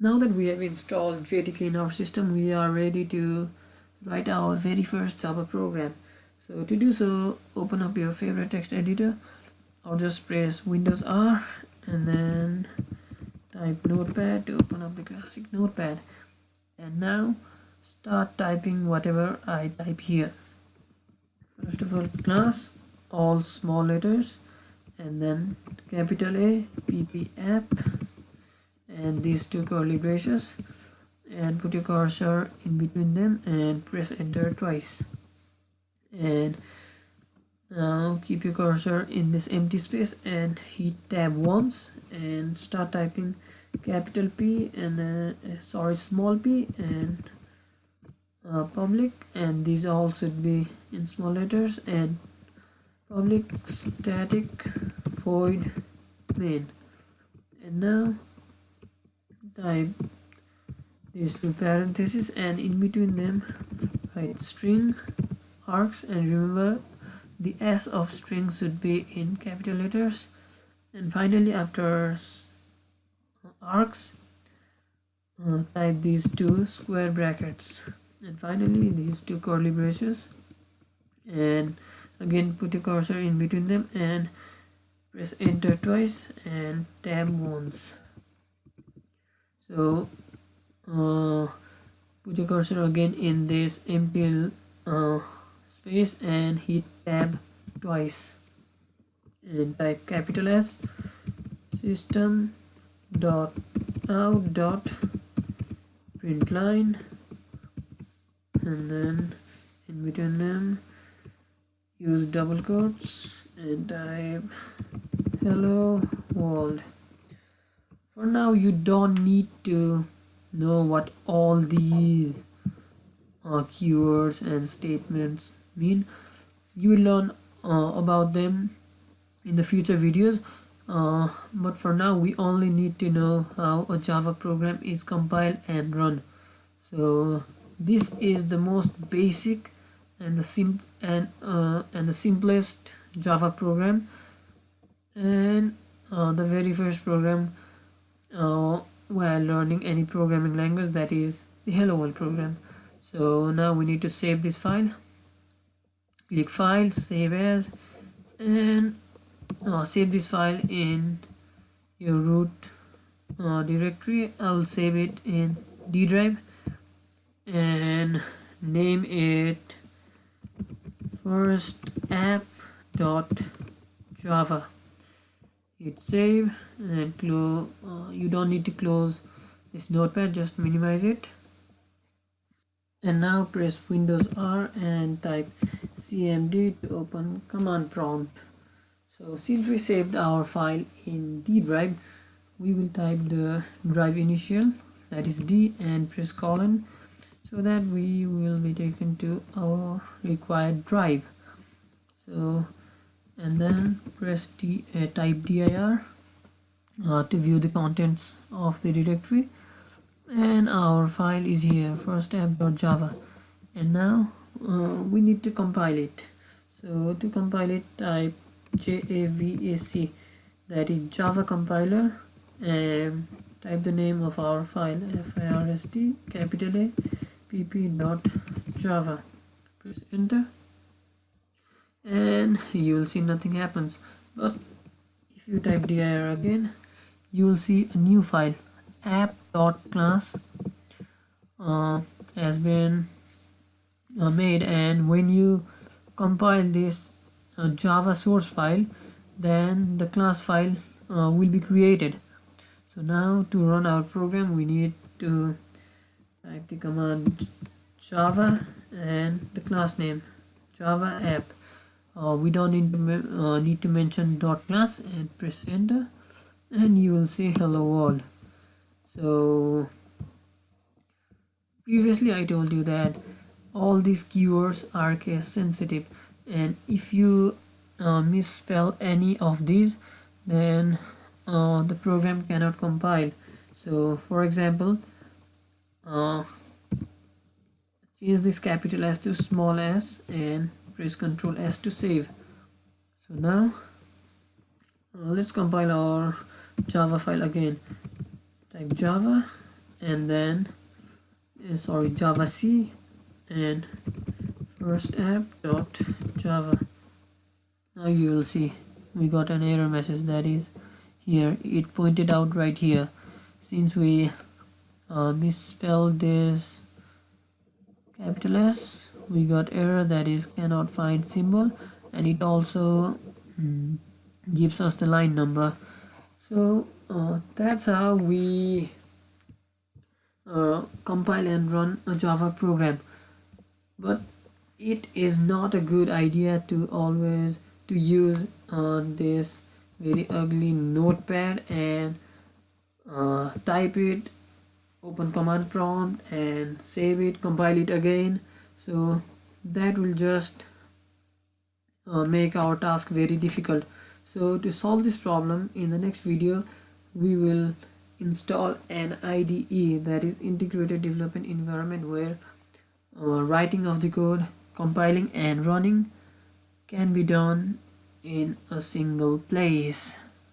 Now that we have installed JTK in our system, we are ready to write our very first Java program. So to do so, open up your favorite text editor or just press Windows R and then type Notepad to open up the classic Notepad. And now start typing whatever I type here. First of all, class, all small letters, and then capital A, pp app, and these two curly braces, and put your cursor in between them and press enter twice. And now keep your cursor in this empty space and hit tab once and start typing capital P and small p and public, and these all should be in small letters, and public static void main. And now type these two parentheses and in between them write string args, and remember the S of string should be in capital letters. And finally, after args, type these two square brackets, and finally these two curly braces, and again put a cursor in between them and press enter twice and tab once. So put your cursor again in this empty space and hit tab twice and type capital S system dot out dot println, and then in between them use double quotes and type hello world. For now, you don't need to know what all these keywords and statements mean. You will learn about them in the future videos, but for now we only need to know how a Java program is compiled and run. So this is the most basic and the simplest Java program, and the very first program while learning any programming language, that is the Hello World program. So now we need to save this file. Click File, Save As, and save this file in your root directory. I'll save it in D drive and name it first app.java. Hit save and close. You don't need to close this notepad, just minimize it. And now press Windows R and type cmd to open command prompt. So since we saved our file in D drive, we will type the drive initial, that is D, and press colon so that we will be taken to our required drive. So and then press type dir to view the contents of the directory, and our file is here, first app.java. And now we need to compile it. So to compile it, type JAVAC, that is Java compiler, and type the name of our file, first capital A pp.java. Press enter and you will see nothing happens. But if you type dir again, you will see a new file, app.class has been made, and when you compile this Java source file, then the class file will be created. So now to run our program, we need to type the command java and the class name java app. We don't need to mention dot class, and press enter and you will see hello world. So previously I told you that all these keywords are case sensitive, and if you misspell any of these, then the program cannot compile. So for example, change this capital S to small s and press Ctrl S to save. So now let's compile our Java file again. Type Java and then Java C and first app dot Java. Now you will see we got an error message that is here. It pointed out right here since we misspelled this capital S, we got error that is cannot find symbol, and it also gives us the line number. So that's how we compile and run a Java program. But it is not a good idea to always to use this very ugly notepad and type it, open command prompt and save it, compile it again. So that will just make our task very difficult. So to solve this problem, in the next video we will install an IDE, that is integrated development environment, where writing of the code, compiling and running can be done in a single place.